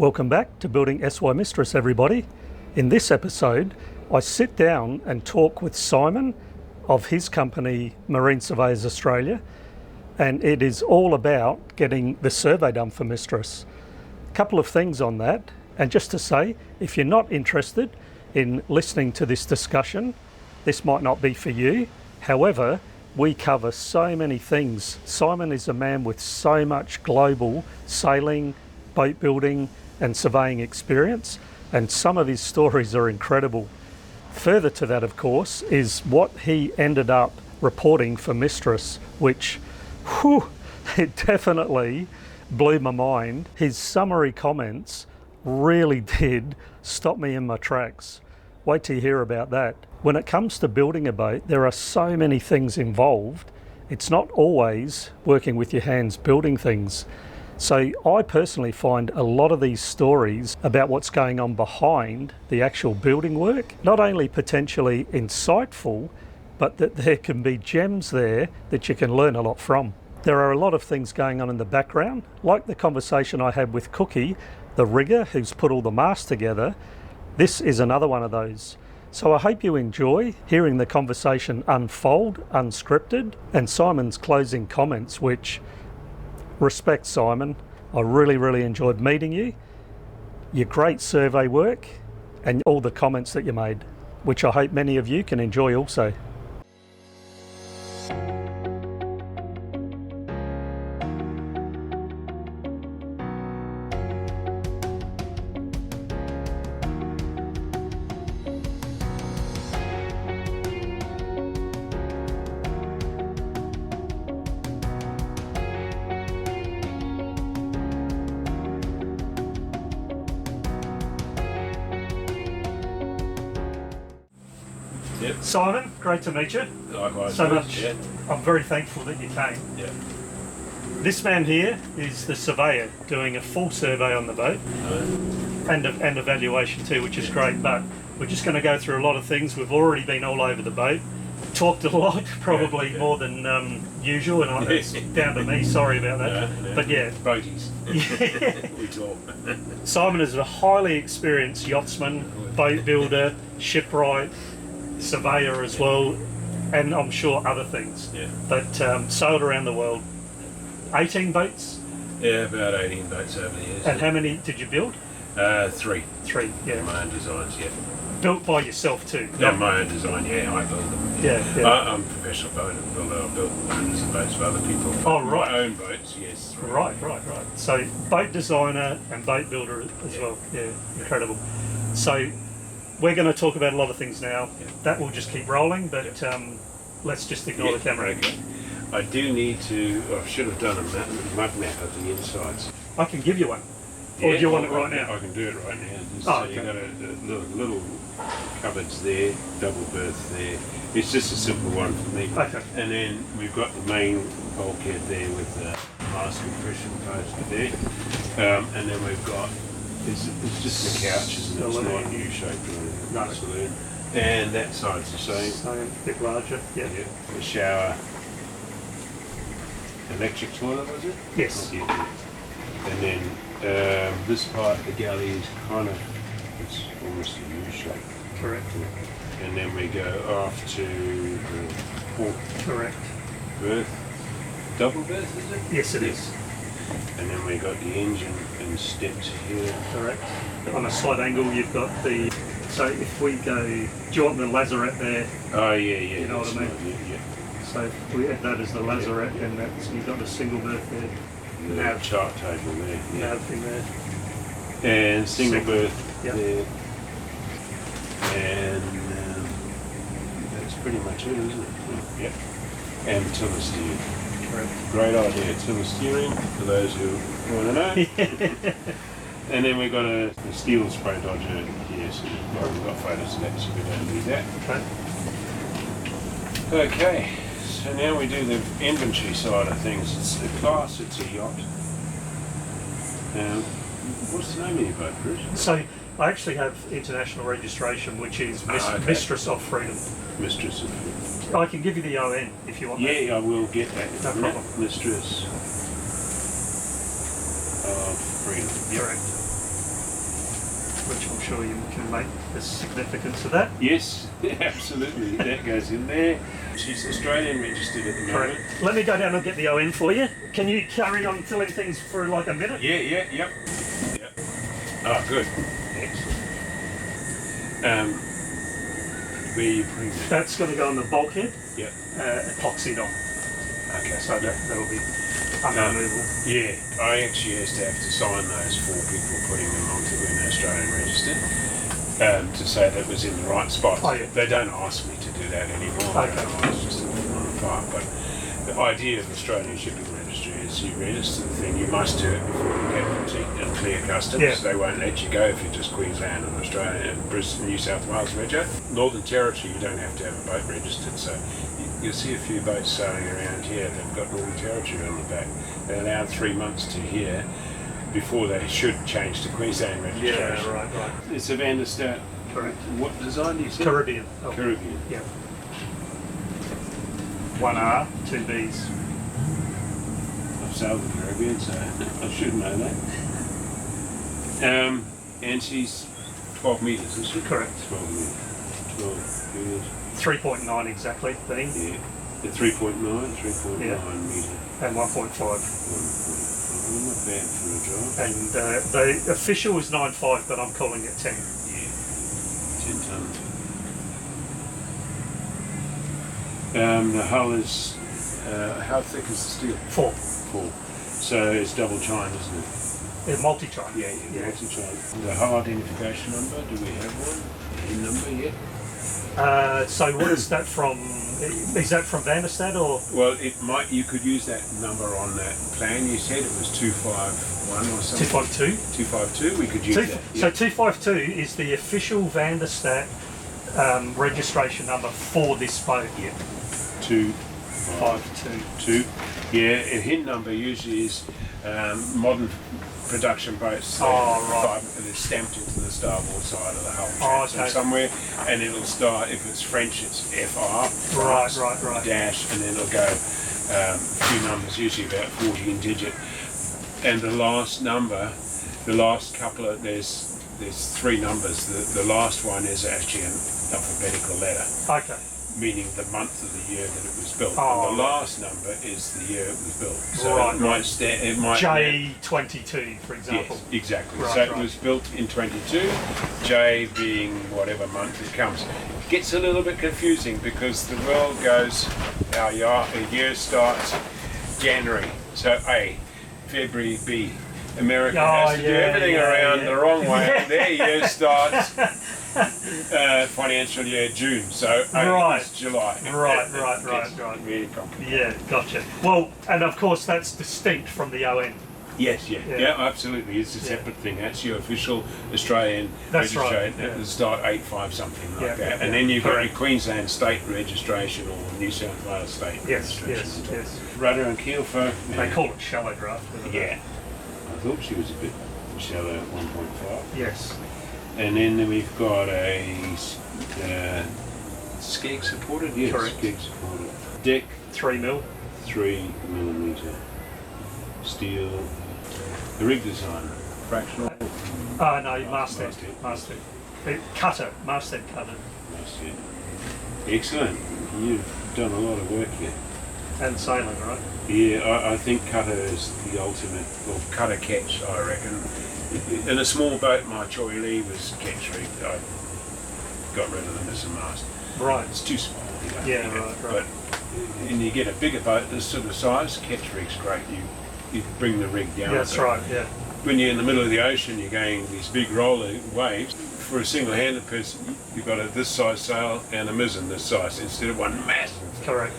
Welcome back to Building SY Mistress, everybody. In this episode, I sit down and talk with Simon of his company, Marine Surveyors Australia, and it is all about getting the survey done for Mistress. A couple of things on that, and just to say, if you're not interested in listening to this discussion, this might not be for you. However, we cover so many things. Simon is a man with so much global sailing, boat building and surveying experience, and some of his stories are incredible. Further to that, of course, is what he ended up reporting for Mistress, which, it definitely blew my mind. His summary comments really did stop me in my tracks. Wait till you hear about that. When it comes to building a boat, there are so many things involved. It's not always working with your hands building things. So I personally find a lot of these stories about what's going on behind the actual building work, not only potentially insightful, but that there can be gems there that you can learn a lot from. There are a lot of things going on in the background, like the conversation I had with Cookie, the rigger who's put all the masts together. This is another one of those. So I hope you enjoy hearing the conversation unfold, unscripted, and Simon's closing comments, which, respect Simon, I really enjoyed meeting you, your great survey work, and all the comments that you made, which I hope many of you can enjoy also. Yep. Simon, great to meet you. Likewise. So much. Yeah. I'm very thankful that you came. Yeah. This man here is the surveyor doing a full survey on the boat and evaluation too, which is great. But we're just going to go through a lot of things. We've already been all over the boat, talked a lot, probably more than usual, and it's down to me. Sorry about that. No. But yeah, Boaties. We talk. Simon is a highly experienced yachtsman, boat builder, shipwright, surveyor as well, and I'm sure other things. Yeah. But sailed around the world. 18 boats? Yeah, about 18 boats over the years. And how many did you build? 3. 3, yeah. My own designs, yeah. Built by yourself too? Yeah, my own design, yeah, I build them. Yeah. I'm a professional boat builder. I've built hundreds of boats for other people. Oh, right. My own boats, yes. 3. Right. So boat designer and boat builder as well. Yeah, incredible. So we're going to talk about a lot of things now. Yeah. That will just keep rolling, but let's just ignore the camera. Okay. I do need to, I should have done a mud map of the insides. I can give you one. Or do you want it right now? I can do it right now. Oh, You've got okay. a little cupboards there, double berth there. It's just a simple one for me. Okay. And then we've got the main bulkhead there with the mask compression post there. And then we've got, it's just the couch, isn't it? It's not a U-shaped or anything. No. Saloon. And that side's the same. Same, a bit larger, yeah. The shower, electric toilet, was it? Yes. Yeah. And then this part, the galley is it's almost a U-shape. Correct. And then we go off to the port Correct. berth. Double berth, is it? Yes, it is. And then we got the engine and steps here. Correct. On a slight angle, you've got the. So if we go, do you want the lazarette there? Oh yeah. You know what I mean? Yeah. So if we add that as the lazarette, and that's you've got a single berth there. The Nav. chart table there. Yeah. Nav in there. And single berth Yep. there. And that's pretty much it, isn't it? Yep. And tiller steering. Correct. Great idea, tiller steering, for those who want to know. And then we've got a steel spray dodger here, so we've got photos of that, so we don't need that. Okay, so now we do the inventory side of things. It's a class, it's a yacht. What's the name of your boat, Bruce? So I actually have international registration, which is okay. Mistress of Freedom. Mistress of Freedom. I can give you the ON if you want that. Yeah, I will get that. No problem. Mistress of Freedom. Correct. which I'm sure you can make the significance of that. Yes, absolutely. That goes in there. She's Australian registered at the moment. Correct. Let me go down and get the ON for you. Can you carry on filling things for like a minute? Yep. Oh, good. Excellent. Where are you putting that? That's going to go on the bulkhead. Yep. Epoxied on. Okay. So that'll be unremovable. Yeah, I actually used to have to sign those for people putting them onto an Australian register to say that it was in the right spot. Oh, yeah. They don't ask me to do that anymore. Okay. It's just on the file. But the idea of Australian shipping registry is you register the thing, you must do it before you get and clear customs. Yeah. They won't let you go if you're just Queensland and Australia and Brisbane, New South Wales rego. Northern Territory, you don't have to have a boat registered, so you'll see a few boats sailing around here that have got Northern Territory on the back. They're allowed 3 months to here before they should change to Queensland registration. Yeah, right. It's a Van der Stadt. Correct. What design do you say? Caribbean. Oh. Caribbean. Yeah. 1R, 2 Bs. I've sailed the Caribbean, so I should know that. And she's 12 metres, isn't she? Correct. 12 metres. 12 metres. 3.9 exactly, being. Yeah. The 3.9 Yeah. metre. And 1.5. 1.5. Not bad for a drive. And the official is 9.5, but I'm calling it 10. Yeah. 10 tonnes. The hull is, how thick is the steel? 4. 4. So it's double chine, isn't it? Multi-chine. Yeah. Multi-chine. The hull identification number, do we have one? The number yet? So what is that from? Is that from Van der Stadt or? Well, it might. You could use that number on that plan. You said it was 251 or something. 252. 252. We could use that. So 252 is the official Van der Stadt registration number for this boat. Yeah. 252. Yeah. A HIN number usually is modern production boats. It's stamped into the starboard side of the hull transom somewhere, and it'll start, if it's French, it's FR, right. dash, and then it'll go a few numbers, usually about 14 digit. And the last number, the last couple of, there's 3 numbers. The last one is actually an alphabetical letter. Okay. Meaning the month of the year that it was built. Oh, and the last number is the year it was built. So right, it might J22, for example. Yes, exactly. Right, so it was built in 22, J being whatever month it comes. It gets a little bit confusing because the world goes, our year starts January, so A, February B. America has to do everything around the wrong way. Yeah. Their year starts financial year June, so it's July. Right. Really complicated. Yeah, gotcha. Well, and of course that's distinct from the ON. Yes, yeah, absolutely. It's a separate thing. That's your official Australian registration. Right. It'll start 85 something like that, and then you've got your Queensland state registration or New South Wales state registration. Yes. Rudder and keel for. They call it shallow draft. Yeah. I thought she was a bit shallow at 1.5. Yes. And then we've got a skeg supported. Yes, correct. Skeg supported. Deck 3 mil. 3mm steel. The rig design, fractional. No, masthead. Cutter, masthead cutter. Masthead. Excellent. You've done a lot of work here. And sailing, right? Yeah, I think cutter is the ultimate, or cutter catch, I reckon. In a small boat, my Choi Lee was catch rig. I got rid of them as a mast. Right. It's too small. Right. But when you get a bigger boat, this sort of size, catch rig's great. You bring the rig down. Yeah, that's right, yeah. When you're in the middle of the ocean, you're going these big rolling waves. For a single-handed person, you've got this size sail and a mizzen this size instead of one massive. Correct.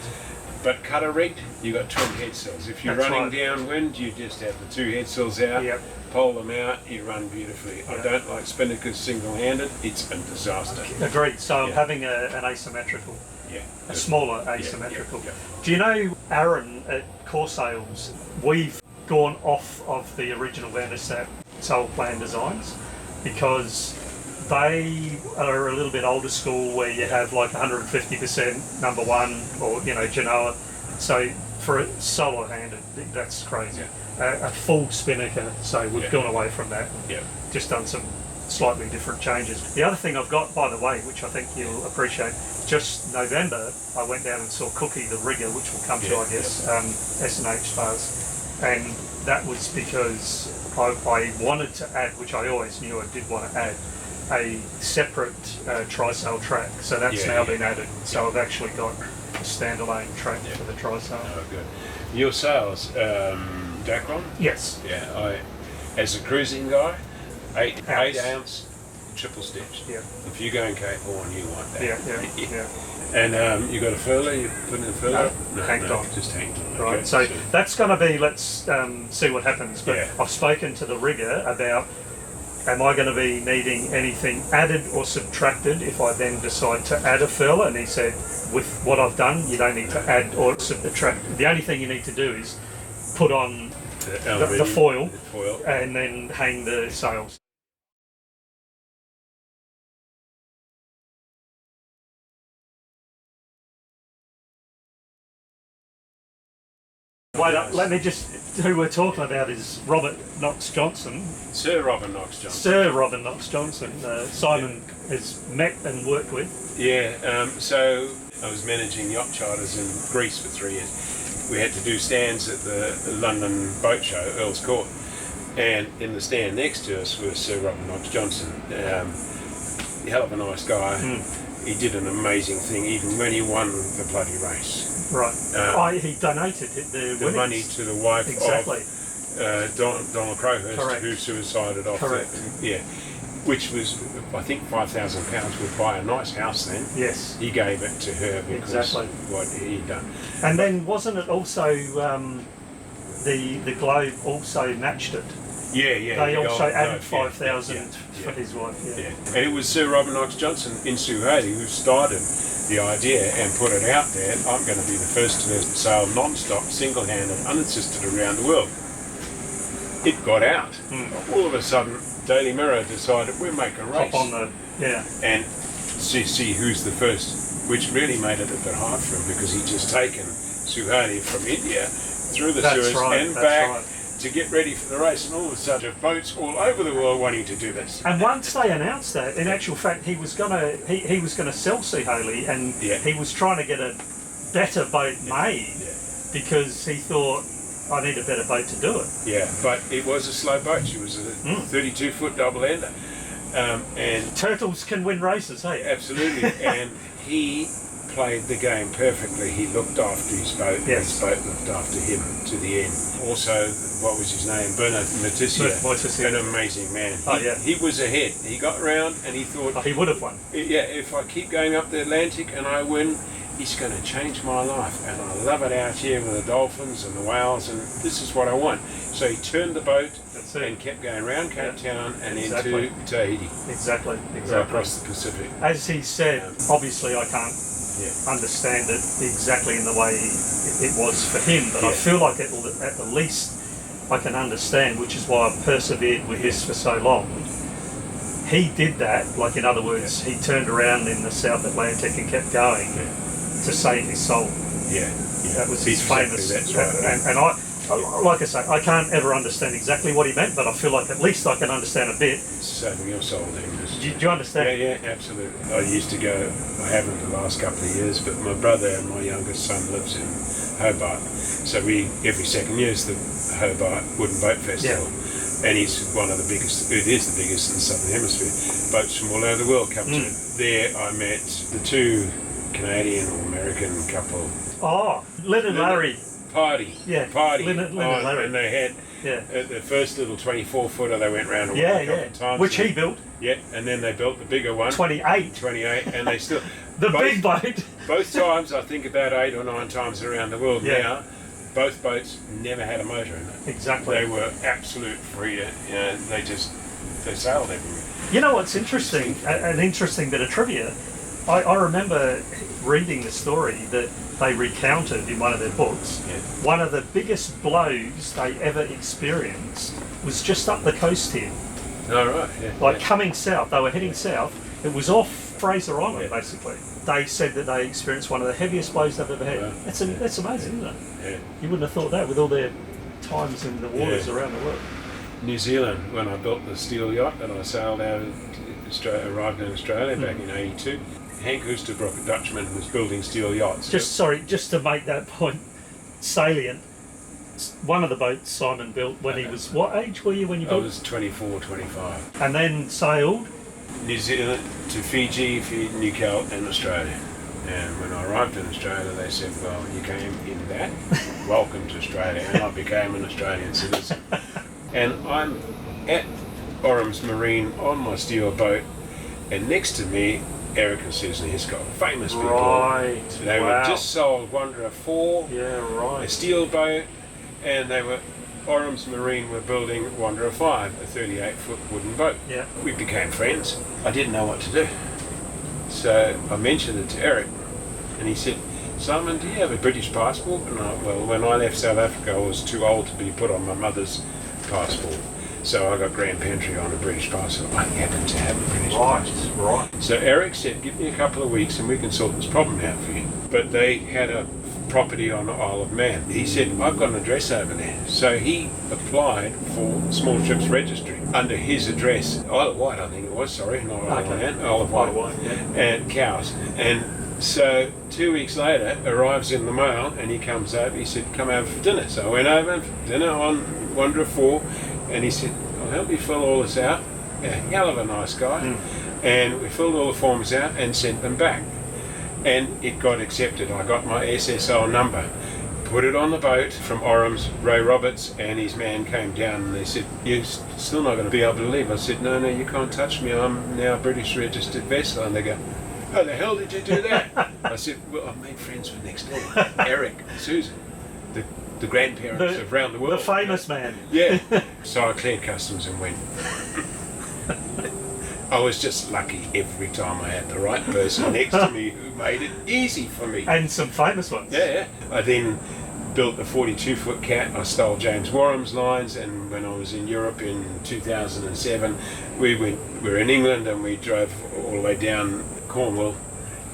But cutter rigged, you've got twin head sails. If you're running downwind, you just have the 2 head sails out, pull them out, you run beautifully. Yep. I don't like spinnakers single-handed, it's a disaster. Agreed, so I'm having an asymmetrical, a smaller asymmetrical. Do you know, Aaron at Core Sales, we've gone off of the original Van der Stadt sail plan designs because they are a little bit older school where you have like 150% number 1 or, Genoa. So for a solo handed, that's crazy. A full spinnaker, so we've gone away from that. Just done some slightly different changes. The other thing I've got, by the way, which I think you'll appreciate, just November, I went down and saw Cookie, the rigger, which will come to, I guess, S&H does, and that was because I wanted to add, which I always knew I did want to add, a separate trysail track. So that's now been added. So I've actually got a standalone track for the trysail. Oh, good. Your sails, Dacron? Yes. Yeah, as a cruising guy, 8 ounce triple stitch. Yeah. If you go in Cape Horn, you want that. Yeah. And you got a furler? You put in a furler? No, hanged on. Just hanged on. Right. Okay, So that's going to be. Let's see what happens. But Yeah. I've spoken to the rigger about. Am I going to be needing anything added or subtracted if I then decide to add a furler? And he said, with what I've done, you don't need to add or subtract. The only thing you need to do is put on the foil and then hang the sails. Wait up, let me just, who we're talking about is Robert Knox Johnson. Sir Robert Knox Johnson. Sir Robert Knox Johnson. Simon has met and worked with. Yeah, so I was managing yacht charters in Greece for 3 years. We had to do stands at the London boat show, Earl's Court, and in the stand next to us was Sir Robert Knox Johnson. Hell of a nice guy. He did an amazing thing even when he won the bloody race. Right. He donated the money to the wife exactly. of Donald Crowhurst, Correct. who suicided off. Correct. Which was, I think, £5,000 would buy a nice house then. Yes. He gave it to her because of what he'd done. And then wasn't it also the Globe also matched it? Yeah. They also added 5,000 for his wife. Yeah. And it was Sir Robert Knox Johnson in Suhaili who started the idea and put it out there. I'm going to be the first to sail non-stop, single-handed, unassisted around the world. It got out. All of a sudden, Daily Mirror decided we'll make a race. Hop on and see who's the first, which really made it a bit hard for him because he'd just taken Suhaili from India through the Suez and back to get ready for the race, and all of a sudden boats all over the world wanting to do this. And once they announced that, in actual fact, he was gonna sell Suhaili, and he was trying to get a better boat made because he thought, I need a better boat to do it. Yeah, but it was a slow boat. She was a 32-foot double-ender. And turtles can win races, hey? Absolutely. And he played the game perfectly. He looked after his boat. His boat looked after him to the end. Also, what was his name? Bernard Matisia. An amazing man. He was ahead. He got around and he thought... he would have won. Yeah, if I keep going up the Atlantic and I win, he's going to change my life. And I love it out here with the dolphins and the whales, and this is what I want. So he turned the boat and kept going around Cape Town and into Tahiti. Exactly. Across the Pacific. As he said, obviously I can't understand it exactly in the way it was for him, but I feel like at the least I can understand, which is why I've persevered with this for so long. He did that, like in other words, he turned around in the South Atlantic and kept going to save his soul. That was his famous. That's right. And I, like I say, I can't ever understand exactly what he meant, but I feel like at least I can understand a bit. Saving your soul, then. Do you understand? Yeah, absolutely. I used to go, I haven't the last couple of years, but my brother and my youngest son lives in Hobart. So every second year is the Hobart Wooden Boat Festival. And he's one of the biggest, it is the biggest in the Southern Hemisphere. Boats from all over the world come to it. There I met the two Canadian or American couple. Oh, Lynn and Larry. Party. Lynn and Larry. And they had the first little 24-footer they went round a couple of times. Which he built. Yeah, and then they built the bigger one. 28, and they still... big boat. Both times, I think about 8 or 9 times around the world now, both boats never had a motor in it. Exactly. They were absolute freedom. They sailed everywhere. You know what's interesting? An interesting bit of trivia. I remember reading the story that they recounted in one of their books. One of the biggest blows they ever experienced was just up the coast here. Oh, right. Coming south. They were heading south. It was off Fraser Island, basically. They said that they experienced one of the heaviest blows they've ever had. Wow. That's amazing, isn't it? You wouldn't have thought that with all their times in the waters around the world. New Zealand when I built the steel yacht that I sailed out of Australia, arrived in Australia back in '82. Hank Oosterbroek, a Dutchman, was building steel yachts. Just to make that point salient, one of the boats Simon built when he was, what age were you when you built? I was 24, 25. And then sailed? New Zealand to Fiji, Newcastle and Australia. And when I arrived in Australia, they said, well, you came in that, welcome to Australia. And I became an Australian citizen. And I'm at Orams Marine on my steel boat, and next to me, Eric and Susan Hiscock, famous people. Right. They were just sold Wanderer 4, a steel boat, and they were, Orams Marine were building Wanderer 5, a 38-foot wooden boat. Yeah. We became friends. I didn't know what to do. So I mentioned it to Eric, and he said, Simon, do you have a British passport? And well, when I left South Africa, I was too old to be put on my mother's passport. So I got grand entry on a British passport. I happen to have a British passport. Right. So Eric said, give me a couple of weeks and we can sort this problem out for you. But they had a property on the Isle of Man. He said, I've got an address over there. So he applied for Small Ships Registry under his address. Isle of Wight, I think it was, sorry, not Isle of Man, Isle of Wight. And Cows. And so 2 weeks later, arrives in the mail and he comes over, he said, come over for dinner. So I went over for dinner on Wanderer 4. And he said, I'll help you fill all this out. A hell of a nice guy. And we filled all the forms out and sent them back. And it got accepted. I got my SSO number, put it on the boat from Orams. Ray Roberts and his man came down and they said, you're still not going to be able to leave. I said, no, you can't touch me. I'm now a British registered vessel. And they go, how the hell did you do that? I said, well, I made friends with next door, Eric and Susan. The grandparents of around the world. The famous man. Yeah. So I cleared customs and went. I was just lucky every time I had the right person next to me who made it easy for me. And some famous ones. Yeah. I then built a 42-foot cat. I stole James Warham's lines, and when I was in Europe in 2007, we were in England and we drove all the way down Cornwall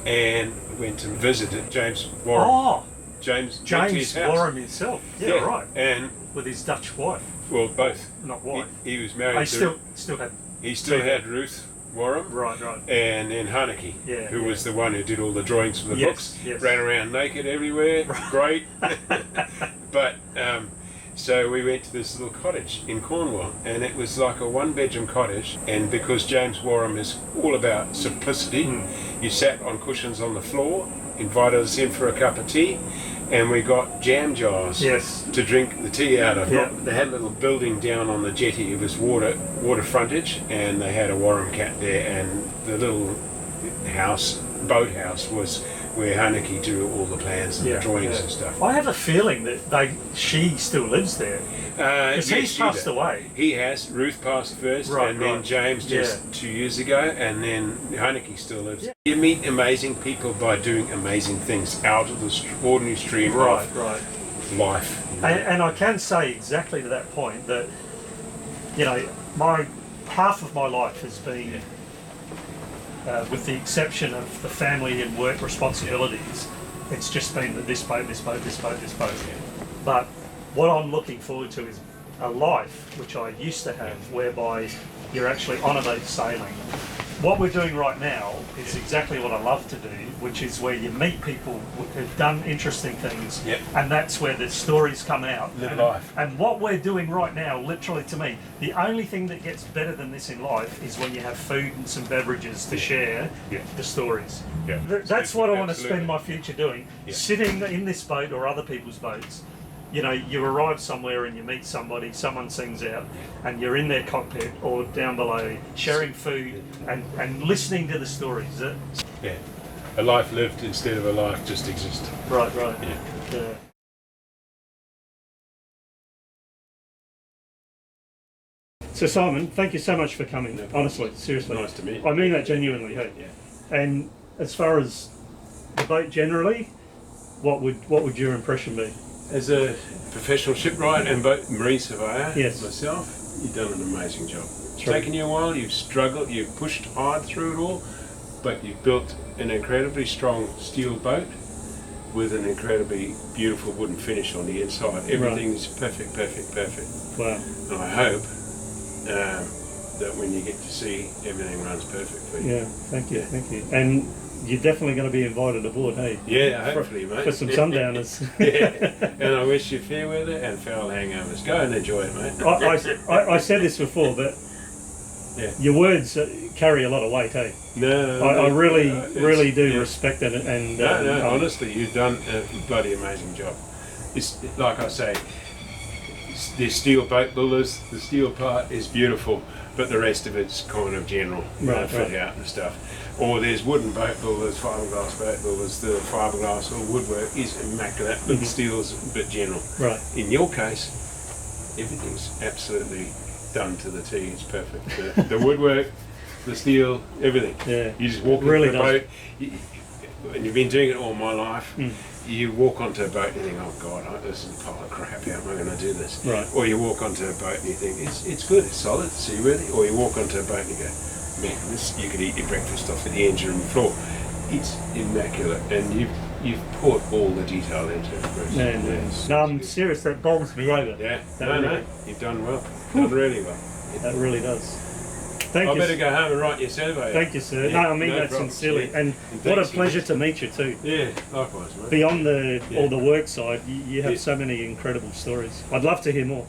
and went and visited James Warham. Oh. James Warham himself. Yeah, right. And with his Dutch wife. Well, both. Not wife. He was married to... He still had Ruth Warham. Right. And then Haneke, who was the one who did all the drawings for the books. Yes. Ran around naked everywhere. Great. But, so we went to this little cottage in Cornwall, and it was like a one-bedroom cottage, and because James Warham is all about simplicity, you sat on cushions on the floor, invited us in for a cup of tea, and we got jam jars to drink the tea out of. They had a little building down on the jetty. It was water frontage, and they had a Warham cat there, and the little boathouse was where Haneke drew all the plans and the drawings and stuff. I have a feeling that she still lives there. Because he's passed away. He has. Ruth passed first, and then James just 2 years ago, and then Haneke still lives. Yeah. You meet amazing people by doing amazing things out of the ordinary stream of life. You know? And I can say exactly to that point that, half of my life has been, with the exception of the family and work responsibilities, it's just been that this boat. But what I'm looking forward to is a life, which I used to have, whereby you're actually on a boat sailing. What we're doing right now is exactly what I love to do, which is where you meet people who've done interesting things, and that's where the stories come out. Live life. And what we're doing right now, literally to me, the only thing that gets better than this in life is when you have food and some beverages to share the stories. Yeah. That's what I want to spend my future doing, sitting in this boat or other people's boats. You arrive somewhere and you meet somebody, someone sings out, and you're in their cockpit or down below sharing food and listening to the stories. Yeah, a life lived instead of a life just existed. Right. Yeah. So Simon, thank you so much for coming. Honestly, seriously. Nice to meet you. I mean that genuinely. Hey? Yeah. And as far as the boat generally, what would your impression be? As a professional shipwright and marine surveyor myself, you've done an amazing job. It's taken you a while, you've struggled, you've pushed hard through it all, but you've built an incredibly strong steel boat with an incredibly beautiful wooden finish on the inside. Everything is perfect. Wow. And I hope that when you get to sea, everything runs perfect for you. Yeah, thank you, thank you. And you're definitely going to be invited aboard, hey? Yeah, hopefully, mate. For some sundowners. Yeah, and I wish you fair weather and foul hangovers. Go and enjoy it, mate. I said this before, but yeah. your words carry a lot of weight, hey? No, I really do respect it. And honestly, you've done a bloody amazing job. It's like I say, there's steel boat builders. The steel part is beautiful, but the rest of it's kind of general, fit out and stuff. Or there's wooden boat builders, fiberglass boat builders. The fiberglass or woodwork is immaculate, but the steel's a bit general. Right. In your case, everything's absolutely done to the T. It's perfect. The woodwork, the steel, everything. Yeah. You just walk really into the boat, and you've been doing it all my life. You walk onto a boat and you think, oh God, this is a pile of crap. How am I going to do this? Right. Or you walk onto a boat and you think, it's good, it's solid, it's seaworthy. Or you walk onto a boat and you go, man, you could eat your breakfast off at the engine room floor. It's immaculate, and you've put all the detail into it, Bruce. No, I'm serious. That bowls me over. Yeah. No, you've done well. Done really well. That really does. Thank I you. better go home and write your survey. Thank you, sir. Yeah, no, I mean that problem. sincerely. Yeah. And what a pleasure to meet you too. Yeah, likewise, mate. Beyond all the work side, you have so many incredible stories. I'd love to hear more.